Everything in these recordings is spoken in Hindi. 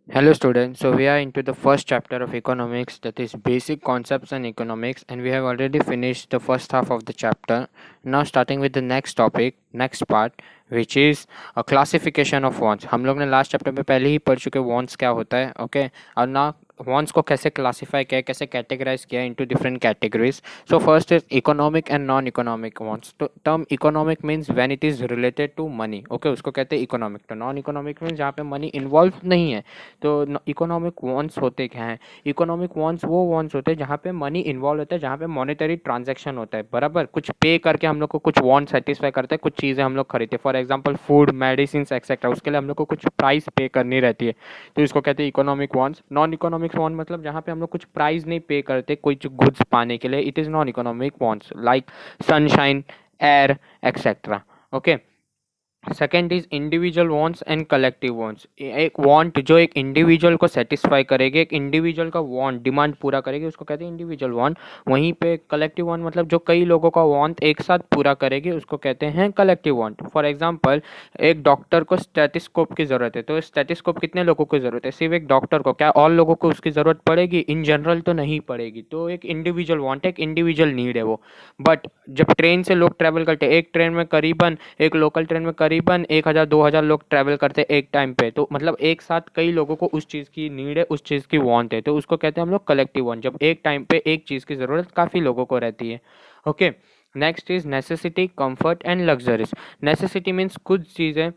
Hello students, so we are into the first chapter of economics, that is basic concepts in economics, and we have already finished the first half of the chapter. Now starting with the next topic, next part, which is a classification of wants. हम लोग ने लास्ट चैप्टर में पहले ही पढ़ चुके wants क्या होता है, ओके, और ना wants को कैसे क्लासीफाई किया, कैसे कैटेगराइज किया into different categories. So first is economic and non economic wants. तो term economic means when it is related to money, okay, उसको कहते हैं इकोनॉमिक. तो नॉन इकोनॉमिक मीन्स जहाँ पे मनी इन्वॉल्व नहीं है. तो इकोनॉमिक वॉन्ट्स होते क्या हैं? इकोनॉमिक वॉन्ट्स वो वॉन्ट्स होते हैं जहाँ पे मनी इन्वॉल्व होता है, जहाँ पे मॉनेटरी ट्रांजैक्शन होता है, बराबर. कुछ पे करके हम लोग को कुछ वॉन्ट सेटिस्फाई करते हैं, कुछ चीज़ें हम लोग खरीदते हैं, for example food, medicine etcetera, उसके लिए हम लोग को कुछ प्राइस पे करनी रहती है, तो इसको कहते हैं economic wants. Non economic want मतलब जहाँ पे हम लोग कुछ प्राइस नहीं पे करते कुछ गुड्स पाने के लिए, it is non economic wants like sunshine, air etcetera. Okay. Second is individual wants and collective wants. एक वांट जो एक इंडिविजुअल को सेटिस्फाई करेगी, एक इंडिविजुअल का वांट डिमांड पूरा करेगी, उसको कहते हैं इंडिविजुअल वांट. वहीं पे कलेक्टिव वांट मतलब जो कई लोगों का वांट एक साथ पूरा करेगी, उसको कहते हैं कलेक्टिव वांट. फॉर एग्जांपल एक डॉक्टर को स्टेथिस्कोप की ज़रूरत है, तो स्टेथिस्कोप कितने लोगों को ज़रूरत है? सिर्फ एक डॉक्टर को. क्या और लोगों को उसकी ज़रूरत पड़ेगी? इन जनरल तो नहीं पड़ेगी. तो एक इंडिविजुअल वांट, एक इंडिविजुअल नीड है वो. बट जब ट्रेन से लोग ट्रैवल करते हैं, एक ट्रेन में करीबन, एक लोकल ट्रेन में करीबन 1000-2000 लोग ट्रैवल करते हैं एक टाइम पे, तो मतलब एक साथ कई लोगों को उस चीज़ की नीड है, उस चीज़ की वांट है, तो उसको कहते हैं हम लोग कलेक्टिव वांट, जब एक टाइम पे एक चीज़ की ज़रूरत काफ़ी लोगों को रहती है. Okay. Next is necessity, comfort and luxuries. Necessity means कुछ चीज़ें,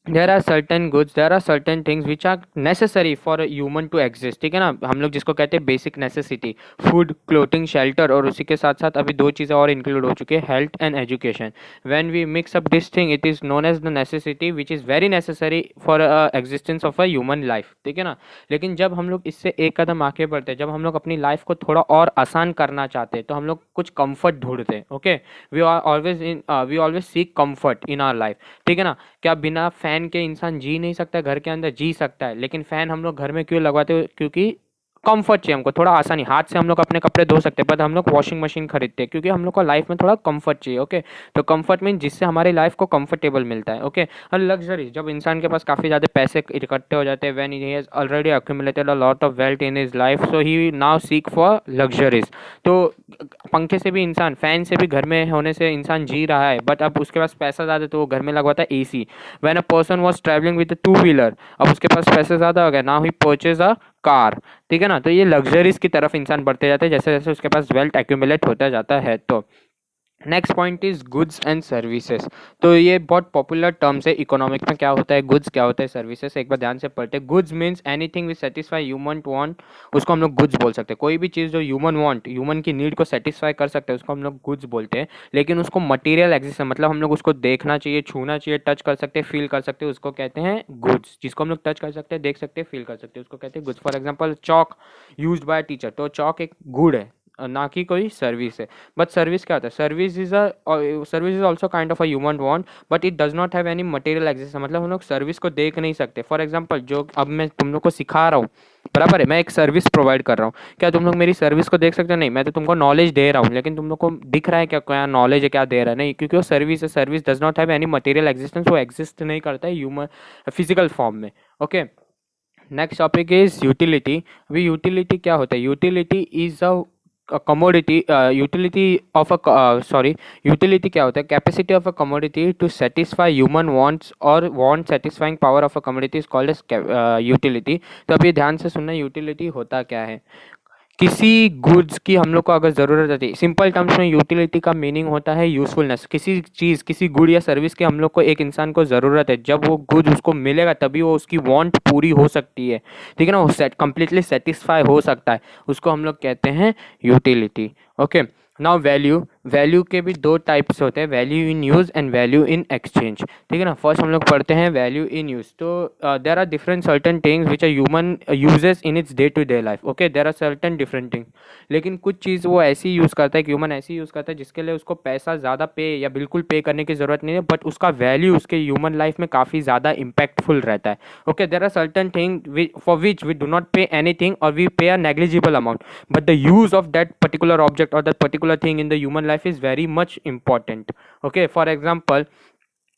there are certain goods, there are certain things which are necessary for human to exist, ठीक है ना, हम लोग जिसको कहते हैं basic necessity, food, clothing, shelter, और उसी के साथ साथ अभी दो चीज़ें और इंक्लूड हो चुकी है, health and education. When we mix up this thing it is known as the necessity which is very necessary for existence of a human life, ठीक है ना. लेकिन जब हम लोग इससे एक कदम आगे बढ़ते हैं, जब हम लोग अपनी लाइफ को थोड़ा और आसान करना चाहते हैं, तो हम लोग कुछ कंफर्ट ढूंढते हैं. Okay. We always seek comfort in our life, ठीक है ना. क्या बिना फैन के इंसान जी नहीं सकता? घर के अंदर जी सकता है, लेकिन फैन हम लोग घर में क्यों लगवाते हो? क्योंकि कंफर्ट चाहिए हमको, थोड़ा आसानी. हाथ से हम लोग अपने कपड़े धो सकते हैं, पर हम लोग वॉशिंग मशीन खरीदते हैं क्योंकि हम लोग को लाइफ में थोड़ा कंफर्ट चाहिए. ओके. तो कंफर्ट मीन जिससे हमारी लाइफ को कंफर्टेबल मिलता है. ओके. और लग्जरी, जब इंसान के पास काफ़ी ज़्यादा पैसे इकट्ठे हो जाते हैं, when he has already accumulated a lot of wealth in his life, so he now seek for luxuries. तो पंखे से भी इंसान, फैन से भी घर में होने से इंसान जी रहा है, बट अब उसके पास पैसा ज़्यादा, तो वो घर में लगवाता है AC. When a person was travelling with two wheeler, अब उसके पास पैसे ज़्यादा हो गए, now he purchase a car, ठीक है ना. तो ये लग्जरीज की तरफ इंसान बढ़ते जाते हैं जैसे जैसे उसके पास वेल्थ एक्यूमुलेट होता जाता है. तो next point is goods and services. तो ये बहुत पॉपुलर टर्म्स है इकोनॉमिक में. क्या होता है गुड्स, क्या होता है सर्विसेज, एक बार ध्यान से पढ़ते हैं. Goods means anything which satisfy human want, उसको हम लोग गुड्स बोल सकते हैं. कोई भी चीज़ जो ह्यूमन वांट, ह्यूमन की नीड को सेटिस्फाई कर सकते हैं, उसको हम लोग गुड्स बोलते हैं. लेकिन उसको मटेरियल एग्जिस्ट, मतलब हम लोग उसको देखना चाहिए, छूना चाहिए, टच कर सकते हैं, फील कर सकते हैं, उसको कहते हैं गुड्स. जिसको हम लोग टच कर सकते हैं, देख सकते हैं, फील कर सकते हैं, उसको कहते हैं goods. For example chalk use by teacher, तो चॉक एक गुड है, ना कि कोई सर्विस है. बट सर्विस क्या होता है? Service is also kind of a human want, but it does not have any material existence. मतलब हम लोग सर्विस को देख नहीं सकते. फॉर एग्जांपल जो अब मैं तुम लोग को सिखा रहा हूँ, बराबर है, मैं एक सर्विस प्रोवाइड कर रहा हूँ, क्या तुम लोग मेरी सर्विस को देख सकते हो? नहीं. मैं तो तुमको नॉलेज दे रहा हूँ, लेकिन तुम लोग को दिख रहा है क्या क्या नॉलेज है, क्या दे रहा है? नहीं, क्योंकि वो सर्विस है. Service does not have any material existence, वो एग्जिस्ट नहीं करता है ह्यूमन फिजिकल फॉर्म में. Okay. Next topic is utility. अभी यूटिलिटी क्या होता है? Utility is a commodity, utility of utility क्या होता है? Capacity of a commodity to satisfy human wants और want satisfying power of a commodity is called as utility. तो अभी ध्यान से सुनना, यूटिलिटी होता क्या है. किसी गुड्स की हम लोग को अगर ज़रूरत होती है, सिंपल टर्म्स में यूटिलिटी का मीनिंग होता है यूज़फुलनेस. किसी चीज़, किसी गुड या सर्विस की हम लोग को, एक इंसान को ज़रूरत है, जब वो गुड उसको मिलेगा तभी वो उसकी वांट पूरी हो सकती है, ठीक है ना, वो कंप्लीटली सेटिस्फाई हो सकता है, उसको हम लोग कहते हैं utility. Okay. Now value. Value के भी दो टाइप्स होते हैं, value in use and value in exchange, ठीक है ना. फर्स्ट हम लोग पढ़ते हैं वैल्यू इन यूज़. तो there are different certain things which are human uses in its day to day life. Okay. There are certain different things, लेकिन कुछ चीज़ वो ऐसी यूज़ करता है, ह्यूमन ऐसी यूज़ करता है जिसके लिए उसको पैसा ज़्यादा पे या बिल्कुल पे करने की ज़रूरत नहीं है, बट उसका वैल्यू उसके ह्यूमन लाइफ में काफ़ी ज़्यादा इम्पैक्टफुल रहता है. Okay. There are certain thing for which we do not pay anything or we pay a negligible amount, but the use of that particular object or that particular thing in the human life is very much important. Okay. For example,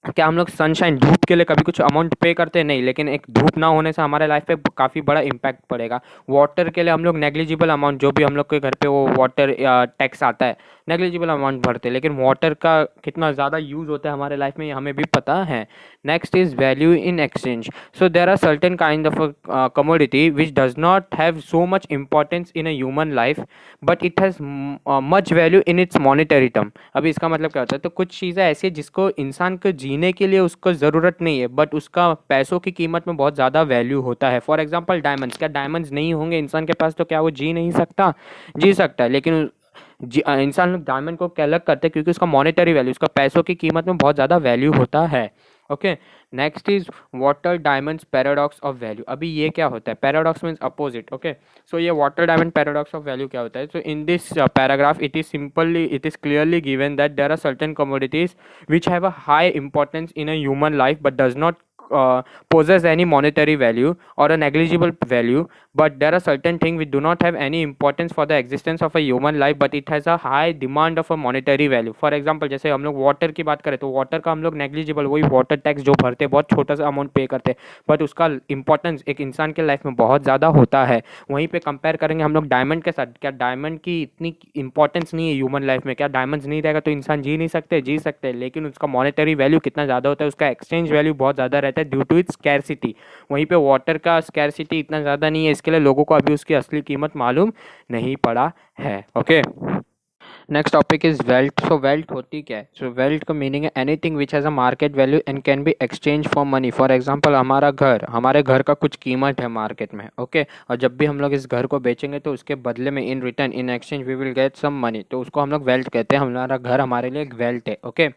क्या हम लोग सनशाइन धूप के लिए कभी कुछ अमाउंट पे करते हैं? नहीं, लेकिन एक धूप ना होने से हमारे लाइफ पे काफ़ी बड़ा इम्पैक्ट पड़ेगा। वाटर के लिए हम लोग नेग्लिजिबल अमाउंट, जो भी हम लोग के घर पे वो वाटर टैक्स आता है, नेग्लिजिबल अमाउंट भरते हैं, लेकिन वाटर का कितना ज़्यादा यूज़ होता है हमारे लाइफ में ये हमें भी पता है। Next is value in exchange. So there are certain kind of commodity which does not have so much importance in a human life, but it has much value in its monetary term. अभी इसका मतलब क्या होता है? तो कुछ चीज़ें ऐसी है जिसको इंसान को जीने के लिए उसको ज़रूरत नहीं है, बट उसका पैसों की कीमत में बहुत ज़्यादा वैल्यू होता है। For example diamonds. क्या डायमंड्स नहीं होंगे इंसान के पास तो क्या वो जी नहीं सकता? जी सकता है, लेकिन इंसान लोग डायमंड को क्या अलग करते हैं क्योंकि उसका मॉनेटरी वैल्यू, उसका पैसों की कीमत में बहुत ज़्यादा वैल्यू होता है। Okay, next is water diamonds paradox of value. अभी ये क्या होता है? Paradox means opposite. Okay, so ये water diamond paradox of value क्या होता है? So in this paragraph it is clearly given that there are certain commodities which have a high importance in a human life but does not possess any monetary value or a negligible value, but there are certain things which do not have any importance for the existence of a human life but it has a high demand of a monetary value. For example, जैसे हम लोग वाटर की बात करें तो वाटर का हम लोग नेग्लिजिबल, वही वाटर टैक्स जो भरते हैं बहुत छोटा सा अमाउंट पे करते हैं, बट उसका इंपॉर्टेंस एक इंसान के लाइफ में बहुत ज़्यादा होता है। वहीं पे कंपेयर करेंगे हम लोग डायमंड के साथ। क्या डायमंड की इतनी इंपॉर्टेंस नहीं है ह्यूमन लाइफ में? क्या डायमंड्स नहीं रहेगा तो इंसान जी नहीं सकते? जी सकते हैं, लेकिन उसका मॉनेटरी वैल्यू कितना ज़्यादा होता है, उसका एक्सचेंज वैल्यू बहुत ज़्यादा रहता है ड्यू टू इट्स स्कैरसिटी। वहीं पे वाटर का स्कैरसिटी इतना ज़्यादा नहीं है, इसके लिए लोगों को अभी उसकी असली कीमत मालूम नहीं पड़ा है। Okay, next topic is wealth. So wealth होती क्या है? सो वेल्थ का मीनिंग है anything which has a market value and can be exchange for money. For example हमारे घर का कुछ कीमत है मार्केट में। ओके, और जब भी हम लोग इस घर को बेचेंगे तो उसके बदले में in return in exchange we will get some money, तो उसको हम लोग वेल्थ कहते हैं। हमारा घर हमारे लिए एक वेल्थ है। ओके,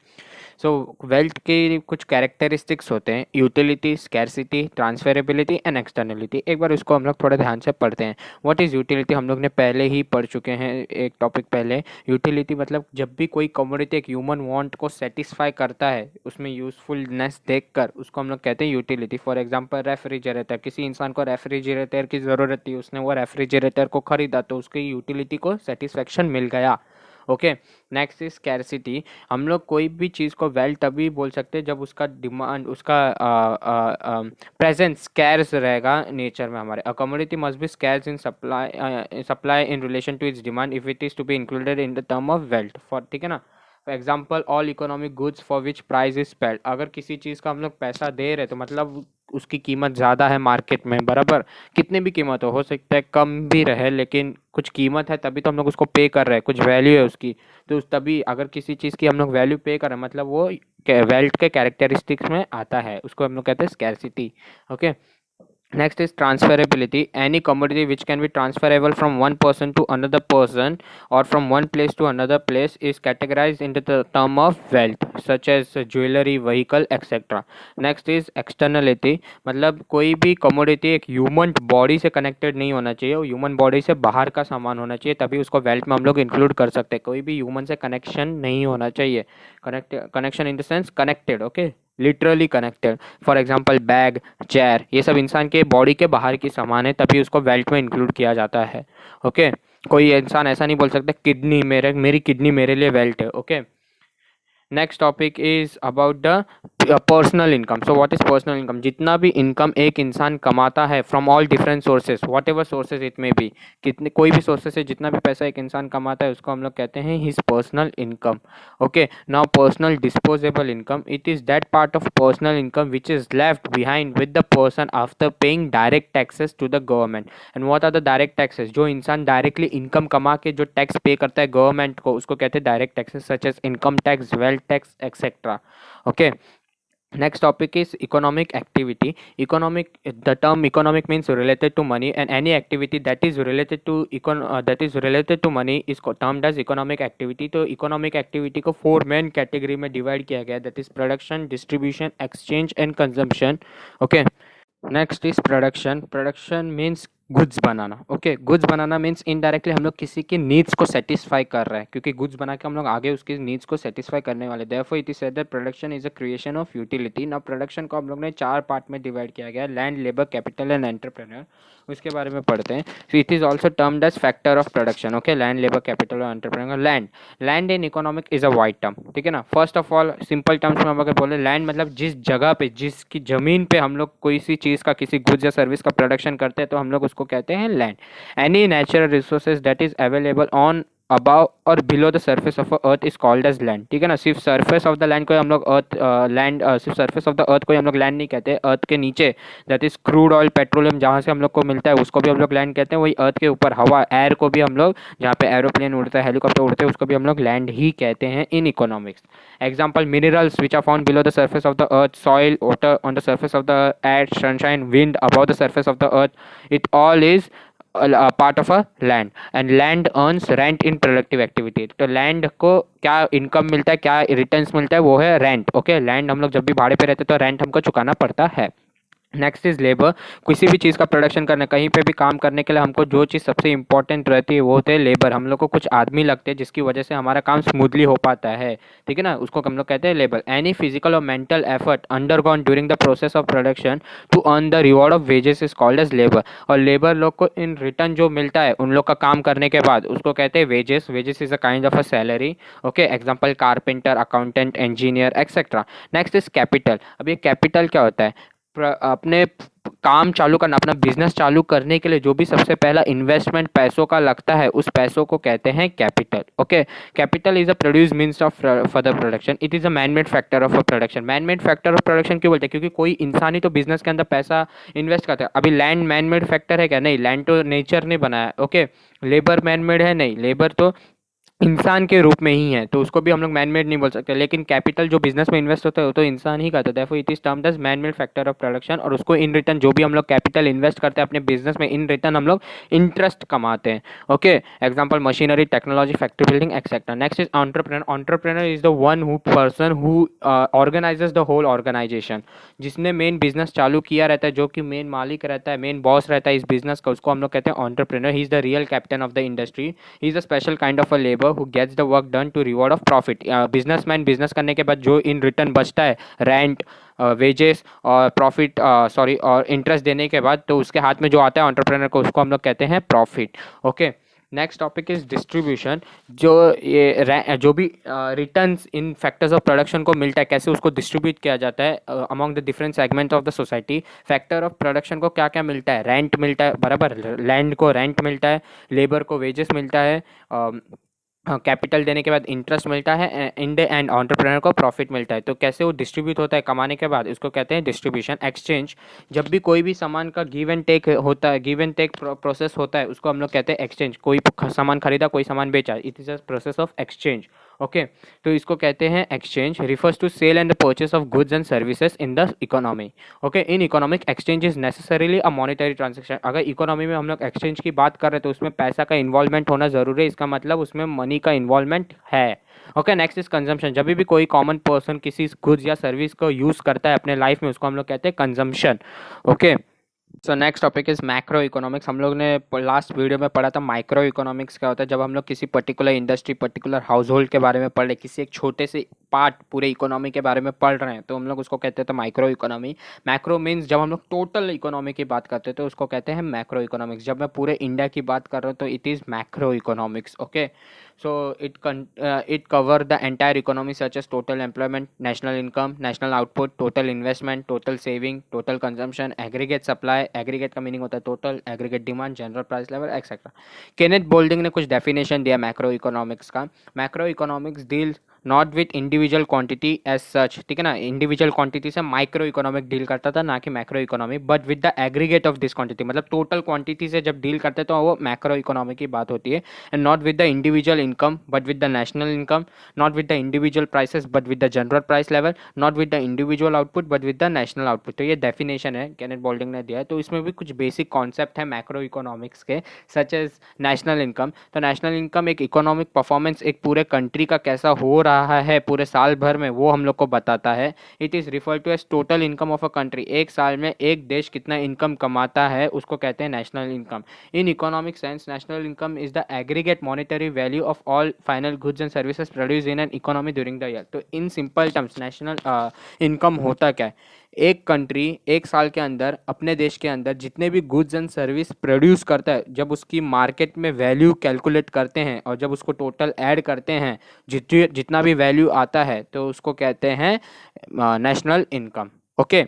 सो वेल्थ के कुछ कैरेक्टरिस्टिक्स होते हैं: utility, scarcity, transferability and externality. एक बार उसको हम लोग थोड़ा ध्यान से पढ़ते हैं। What is utility? हम लोग ने पहले ही पढ़ चुके हैं एक टॉपिक पहले। यूटिलिटी मतलब जब भी कोई कमोडिटी एक ह्यूमन वांट को सेटिस्फाई करता है, उसमें यूजफुलनेस देखकर, उसको हम लोग कहते हैं यूटिलिटी। फॉर एग्जांपल रेफ्रिजरेटर, किसी इंसान को रेफ्रिजरेटर की ज़रूरत थी, उसने वो रेफ्रिजरेटर को खरीदा तो उसकी यूटिलिटी को सेटिस्फेक्शन मिल गया। Okay, next is scarcity. हम लोग कोई भी चीज़ को वेल्थ तभी बोल सकते हैं जब उसका डिमांड, उसका प्रेजेंस स्कैर्स रहेगा नेचर में हमारे। A commodity must be scarce in supply in relation to its demand if it is to be included in the term of wealth. For, ठीक है ना? For example all economic goods for which price is paid. अगर किसी चीज़ का हम लोग पैसा दे रहे तो मतलब उसकी कीमत ज़्यादा है मार्केट में, बराबर। कितनी भी कीमत हो सकता है कम भी रहे, लेकिन कुछ कीमत है तभी तो हम लोग उसको पे कर रहे हैं, कुछ वैल्यू है उसकी। तो तभी अगर किसी चीज़ की हम लोग वैल्यू पे कर रहे हैं मतलब वो वेल्थ के कैरेक्टरिस्टिक्स में आता है, उसको हम लोग कहते हैं scarcity. Okay, next is transferability. Any commodity which can be transferable from one person to another person or from one place to another place is categorized into the term of wealth, such as jewelry, vehicle, etc. Next is externality. मतलब कोई भी commodity एक ह्यूमन बॉडी से कनेक्टेड नहीं होना चाहिए, वो ह्यूमन बॉडी से बाहर का सामान होना चाहिए, तभी उसको वेल्थ में हम लोग इंक्लूड कर सकते हैं। कोई भी ह्यूमन से कनेक्शन नहीं होना चाहिए। Connection in the sense connected. Okay, literally connected. For example bag, chair, ये सब इंसान के बॉडी के बाहर की सामान है, तभी उसको वेल्थ में इंक्लूड किया जाता है। ओके, कोई इंसान ऐसा नहीं बोल सकता किडनी मेरी किडनी मेरे लिए वेल्थ है। Okay, next topic is about the personal income. So what is personal income? जितना भी इनकम एक इंसान कमाता है from all different sources, what ever sources it may be, कितने कोई भी सोर्सेज से जितना भी पैसा एक इंसान कमाता है उसको हम लोग कहते हैं his personal income. Okay, now personal disposable income, it is that part of personal income which is left behind with the person after paying direct taxes to the government. And what are the direct taxes? जो इंसान डायरेक्टली इनकम कमा के जो टैक्स पे करता है गवर्नमेंट को, उसको कहते हैं direct taxes, such as income tax, wealth tax, etcetera. Okay, next topic is economic activity. The term economic means related to money, and any activity that is related to money is termed as economic activity. तो economic activity को 4 main category में divide किया गया, that is production, distribution, exchange and consumption. Okay, next is production. Production means goods banana. Okay, goods banana means indirectly हम लोग किसी की नीड्स को सेटिस्फाई कर रहे हैं, क्योंकि गुड्स बना के हम लोग आगे उसकी नीड्स को सेटिस्फाई करने वाले। Therefore it is said that production is a creation of utility. Now production को हम लोग ने 4 पार्ट में डिवाइड किया गया है, land, labour, capital and entrepreneur. उसके बारे में पढ़ते हैं। So it is also termed as factor of production. Okay, land, labour, capital और entrepreneur. Land in economic is a wide term, ठीक है ना। First of all simple terms में हम अगर बोले, लैंड मतलब जिस जगह पे, जिसकी जमीन पे हम लोग कोई सी चीज़ का, किसी गुड्स या सर्विस का प्रोडक्शन करते हैं तो हम लोग उसको कहते हैं land. Any natural resources that is available on above or below the surface of earth is called as land, ठीक है ना। सिर्फ सर्फेस ऑफ द लैंड को हम लोग अर्थ लैंड, सिर्फ सर्फेस ऑफ द अर्थ को हम लोग लैंड नहीं कहते। अर्थ के नीचे that is crude oil, petroleum जहाँ से हम लोग को मिलता है उसको भी हम लोग लैंड कहते हैं। वही अर्थ के ऊपर हवा, एयर को भी हम लोग, जहाँ पे एरोप्लेन उड़ता है, हेलीकॉप्टर उड़ते हैं, उसको भी हम लोग लैंड ही कहते हैं in economics. Example, minerals which are found below the surface of the earth, soil, water on the surface of the air, sunshine, wind above the surface of the earth, it all is a part of a land, and land earns rent in productive activity। तो लैंड को क्या इनकम मिलता है, क्या रिटर्न्स मिलता है, वो है रेंट। ओके, लैंड हम लोग जब भी भाड़े पे रहते हैं तो रेंट हमको चुकाना पड़ता है। Next is labour. किसी भी चीज़ का प्रोडक्शन करना, कहीं पे भी काम करने के लिए हमको जो चीज़ सबसे इंपॉर्टेंट रहती है वो होते हैं लेबर। हम लोग को कुछ आदमी लगते हैं जिसकी वजह से हमारा काम स्मूथली हो पाता है, ठीक है ना, उसको हम लोग कहते हैं labour. Any physical or mental effort undergone during the process of production to earn the reward of wages is called as labour. और लेबर लोग को इन रिटर्न जो मिलता है उन लोग का काम करने के बाद, उसको कहते हैं wages. Wages is a kind of a salary. Okay, example carpenter, accountant, engineer etcetera. Next is capital. अब ये कैपिटल क्या होता है? अपने काम चालू करना, अपना बिजनेस चालू करने के लिए जो भी सबसे पहला इन्वेस्टमेंट पैसों का लगता है, उस पैसों को कहते हैं capital. Okay, capital is a produce means of further production. It is a man made factor of a production. Man made factor of production क्यों बोलते हैं? क्योंकि कोई इंसान ही तो बिजनेस के अंदर पैसा इन्वेस्ट करता है। अभी लैंड मैन मेड फैक्टर है क्या? नहीं, लैंड तो नेचर ने बनाया। ओके, लेबर मैन मेड है? नहीं, लेबर तो इंसान के रूप में ही है, तो उसको भी हम लोग मैन मेड नहीं बोल सकते। लेकिन कैपिटल जो बिजनेस में इन्वेस्ट होता है वो तो इंसान ही करता है। Therefore it is termed as man made factor of production. और उसको इन रिटर्न जो भी हम लोग कैपिटल इन्वेस्ट करते हैं अपने बिजनेस में, इन रिटर्न हम लोग इंटरेस्ट कमाते हैं। Okay, example machinery, technology, factory building etcetera. Next is entrepreneur. Entrepreneur is the one who person who organises the whole organisation. जिसने मेन बिजनेस चालू किया रहता है, जो कि मेन मालिक रहता है, मेन बॉस रहता है इस बिजनेस का, उसको हम लोग कहते हैं entrepreneur. He is the real captain of the industry. He is a special kind of a labour who gets the work done to reward of profit. Businessman business करने के बाद जो इन रिटर्न बचता है, रेंट, वेजेस और प्रॉफिट, सॉरी, और इंटरेस्ट देने के बाद, तो उसके हाथ में जो आता है एंटरप्रेन्योर को, उसको हम लोग कहते हैं profit. Okay, next topic is distribution. जो ये जो भी returns in factors of production को मिलता है, कैसे उसको डिस्ट्रीब्यूट किया जाता है among the different segments of the society. Factor of production को क्या क्या मिलता है? रेंट मिलता है, बराबर, लैंड को रेंट मिलता है, लेबर को वेजेस मिलता है, कैपिटल देने के बाद इंटरेस्ट मिलता है, एंड एंटरप्रेन्योर को प्रॉफिट मिलता है। तो कैसे वो डिस्ट्रीब्यूट होता है कमाने के बाद, उसको कहते हैं डिस्ट्रीब्यूशन। एक्सचेंज। जब भी कोई भी सामान का गिव एंड टेक होता है, गिव एंड टेक प्रोसेस होता है, उसको हम लोग कहते हैं एक्सचेंज। कोई सामान खरीदा, कोई सामान बेचा, it is a process of exchange. Okay, तो इसको कहते हैं exchange. Refers to sale and the purchase of goods and services in the economy. Okay, in economic exchange is necessarily a monetary transaction. अगर इकोनॉमी में हम लोग एक्सचेंज की बात कर रहे हैं तो उसमें पैसा का इन्वॉल्वमेंट होना जरूरी है। इसका मतलब उसमें मनी का इन्वॉल्वमेंट है। Okay, next is consumption. जब भी कोई कॉमन पर्सन किसी गुड्स या सर्विस को यूज करता है अपने लाइफ में, उसको हम लोग कहते हैं consumption. Okay, so next topic is macro economics. हम लोग ने लास्ट वीडियो में पढ़ा था माइक्रो इकोनॉमिक्स क्या होता है। जब हम लोग किसी particular industry, particular house hold के बारे में पढ़ रहे, किसी एक छोटे से पार्ट पूरे इकोनॉमी के बारे में पढ़ रहे हैं, तो हम लोग उसको कहते हैं तो माइक्रो इकोनॉमी। मैक्रो मीन्स जब हम लोग टोटल इकोनॉमी की बात करते हैं तो उसको कहते हैं मैक्रो इकोनॉमिक्स। जब मैं पूरे इंडिया की बात कर रहा हूँ तो it is macro economics. Okay, so it cover the entire economy such as total employment, national income, national output, total investment, total saving, total consumption, aggregate supply, aggregate का मीनिंग होता है total, aggregate demand, general price level etcetera. Kenneth Boulding ने कुछ डेफिनेशन दिया मैक्रो इकोनॉमिक्स का। Macroeconomics deals not with individual quantity as such, ठीक है ना। इंडिविजुअल क्वांटिटी से माइक्रो इकोनॉमिक डील करता था, ना कि macroeconomic, but with the aggregate of this quantity, मतलब टोटल क्वांटिटी से जब डील करते तो वो मैक्रो इकोनॉमी की बात होती है। And not with the individual income but with the national income, not with the individual prices but with the general price level, not with the individual output but with the national output। तो ये डेफिनेशन है केनेथ बोल्डिंग ने दिया है। तो इसमें भी कुछ बेसिक कॉन्सेप्ट है मैक्रो इकोनॉमिक्स के, सच एज नेशनल इनकम। तो नेशनल इनकम एक इकोनॉमिक परफॉर्मेंस एक पूरे कंट्री का कैसा हो रहा रहा है पूरे साल भर में वो हम लोग को बताता है। It is refer to as total income of a country. एक साल में एक देश कितना इनकम कमाता है उसको कहते हैं national income. In economic sense national income is the aggregate monetary value of all final goods and services produce in an economy during the year. तो in simple terms national income होता क्या है? एक कंट्री एक साल के अंदर अपने देश के अंदर जितने भी गुड्स एंड सर्विस प्रोड्यूस करता है, जब उसकी मार्केट में वैल्यू कैलकुलेट करते हैं और जब उसको टोटल ऐड करते हैं, जितना भी वैल्यू आता है तो उसको कहते हैं नेशनल इनकम। ओके,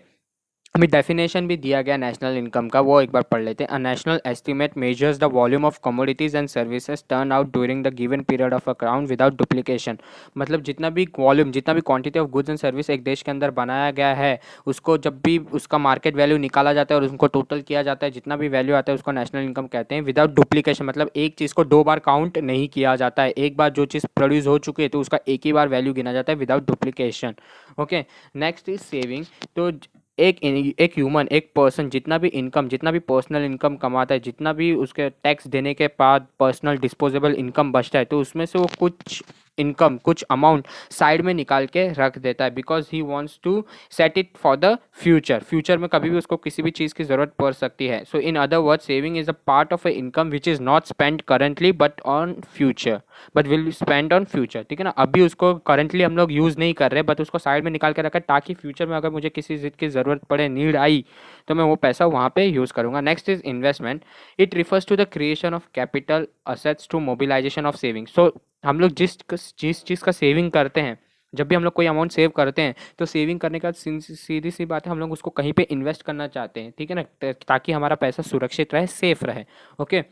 हमें डेफिनेशन भी दिया गया नेशनल इनकम का, वो एक बार पढ़ लेते हैं। A national estimate measures the volume of commodities and services turn out during the given period of a crown without duplication. मतलब जितना भी वॉल्यूम, जितना भी quantity of goods and service एक देश के अंदर बनाया गया है, उसको जब भी उसका मार्केट वैल्यू निकाला जाता है और उसको टोटल किया जाता है, जितना भी वैल्यू आता है उसको नेशनल इनकम कहते हैं। विदाउट डुप्लीकेशन मतलब एक चीज़ को दो बार काउंट नहीं किया जाता है। एक बार जो चीज़ प्रोड्यूस हो चुकी है तो उसका एक ही बार वैल्यू गिना जाता है without duplication. Okay, next is saving. तो एक ह्यूमन, एक पर्सन जितना भी इनकम, जितना भी पर्सनल इनकम कमाता है, जितना भी उसके टैक्स देने के बाद पर्सनल डिस्पोजेबल इनकम बचता है, तो उसमें से वो कुछ इनकम, कुछ अमाउंट साइड में निकाल के रख देता है because he wants to set it for the future. Future में कभी भी उसको किसी भी चीज़ की ज़रूरत पड़ सकती है। So in other word, saving is a part of a income which is not spend currently but on future, but will spend on future. ठीक है ना, अभी उसको करंटली हम लोग यूज़ नहीं कर रहे बट उसको साइड में निकाल के रखा है ताकि फ्यूचर में अगर मुझे किसी चीज़ की ज़रूरत पड़े, नीड आई, तो मैं वो पैसा वहाँ पे यूज़ करूँगा। Next is investment. It refers to the creation of capital assets to mobilisation of saving. सो हम लोग जिस चीज़ का सेविंग करते हैं, जब भी हम लोग कोई अमाउंट सेव करते हैं तो सेविंग करने का सीधी सी बात है, हम लोग उसको कहीं पे इन्वेस्ट करना चाहते हैं। ठीक है ना, ताकि हमारा पैसा सुरक्षित रहे, सेफ रहे। Okay,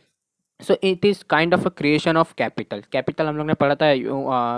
so it is kind of a creation of capital. Capital हम लोग ने पढ़ा था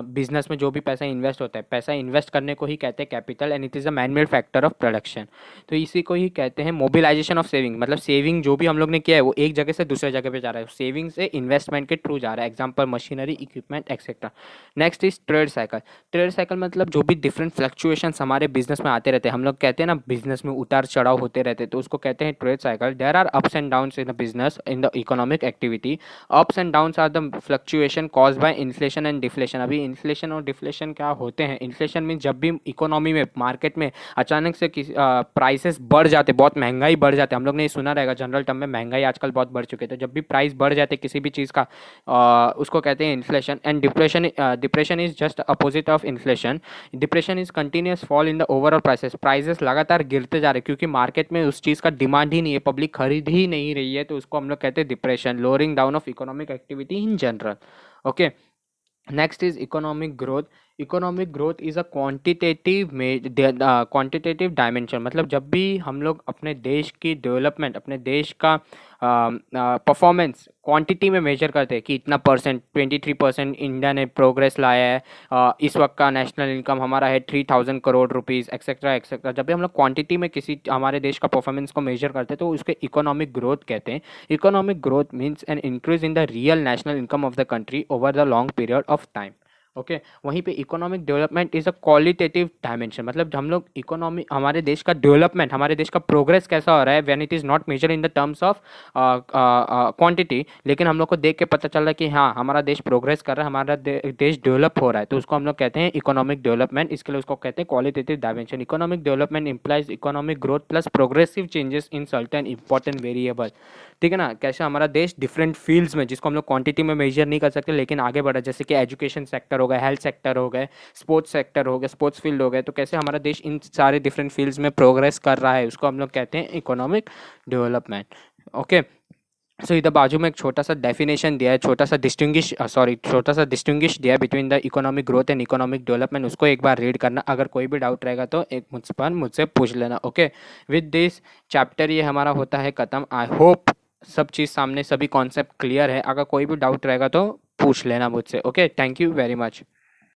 बिजनेस में जो भी पैसा इन्वेस्ट होता है, पैसा इन्वेस्ट करने को ही कहते हैं capital, and it is a man made factor of production. तो इसी को ही कहते हैं मोबिलाइजेशन ऑफ सेविंग। मतलब सेविंग जो भी हम लोग ने किया है वो एक जगह से दूसरे जगह पे जा रहा है, सेविंग से इन्वेस्टमेंट के थ्रू जा रहा है। Example machinery, equipment, etcetera. Next is trade cycle. Trade cycle मतलब जो भी डिफरेंट फ्लक्चुएशंस हमारे बिजनेस में आते रहते हैं, हम लोग कहते हैं ना बिजनेस में उतार चढ़ाव होते रहते हैं, तो उसको कहते हैं trade cycle. There are ups and downs in the business, in the economic activity. Ups and downs are the fluctuation caused by inflation and deflation. अभी इन्फ्लेशन और डिफ्लेशन क्या होते हैं? इन्फ्लेशन मीन जब भी इकोनॉमी में, मार्केट में अचानक से प्राइसेस बढ़ जाते, बहुत महंगाई बढ़ जाते। हम लोग ने सुना रहेगा जनरल टर्म में, महंगाई आजकल बहुत बढ़ चुकी है। तो जब भी प्राइस बढ़ जाते किसी भी चीज़ का, उसको कहते हैं inflation. And depression is just opposite of inflation. Depression is continuous fall in the overall prices. Prices लगातार गिरते जा रहे क्योंकि मार्केट में उस चीज़ का डिमांड ही नहीं है, पब्लिक खरीद ही नहीं रही है, तो उसको हम लोग कहते हैं depression, lowering down of economic activity in general. Okay, next is economic growth. Economic growth is a quantitative dimension. मतलब जब भी हम लोग अपने देश की डेवलपमेंट, अपने देश का परफॉर्मेंस क्वांटिटी में मेजर करते हैं कि इतना परसेंट, 23% इंडिया ने प्रोग्रेस लाया है, इस वक्त का नेशनल इनकम हमारा है 3000 करोड़ रुपीज़, एक्सेट्रा एक्सेट्रा। जब भी हम लोग क्वांटिटी में किसी हमारे देश का परफॉर्मेंस को मेजर करते हैं तो उसके इकोनॉमिक ग्रोथ कहते हैं। Economic growth means an increase in the real national income of the country over the long period of time. Okay, वहीं पे economic development is a qualitative dimension. मतलब हम लोग इकोनॉमी, हमारे देश का डेवलपमेंट, हमारे देश का प्रोग्रेस कैसा हो रहा है, when it is not measure in the terms of quantity, लेकिन हम लोग को देख के पता चल रहा है कि हाँ हमारा देश प्रोग्रेस कर रहा है, हमारा देश डेवलप हो रहा है, तो उसको हम लोग कहते हैं इकोनॉमिक डेवलपमेंट। इसके लिए उसको कहते हैं qualitative dimension. Economic development implies economic growth plus progressive changes in certain important variable. ठीक है ना, कैसे हमारा देश डिफरेंट फील्ड्स में, जिसको हम लोग क्वांटिटी में मेजर नहीं कर सकते लेकिन आगे बढ़ा, जैसे कि एजुकेशन सेक्टर हो गया, हेल्थ सेक्टर हो गए, स्पोर्ट्स सेक्टर हो गया, स्पोर्ट्स फील्ड हो गए, तो कैसे हमारा देश इन सारे डिफरेंट फील्ड्स में प्रोग्रेस कर रहा है, उसको हम लोग कहते हैं इकोनॉमिक डेवलपमेंट। ओके, सो इधर बाजू में एक छोटा सा डेफिनेशन दिया है, छोटा सा डिस्टिंग्विश दिया है between the economic growth and economic development. उसको एक बार रीड करना, अगर कोई भी डाउट रहेगा तो एक मुझसे पूछ लेना। ओके, विद दिस चैप्टर ये हमारा होता है ख़त्म। आई होप सब चीज़ सामने, सभी कॉन्सेप्ट क्लियर है। अगर कोई भी डाउट रहेगा तो पूछ लेना मुझसे। Okay, thank you very much.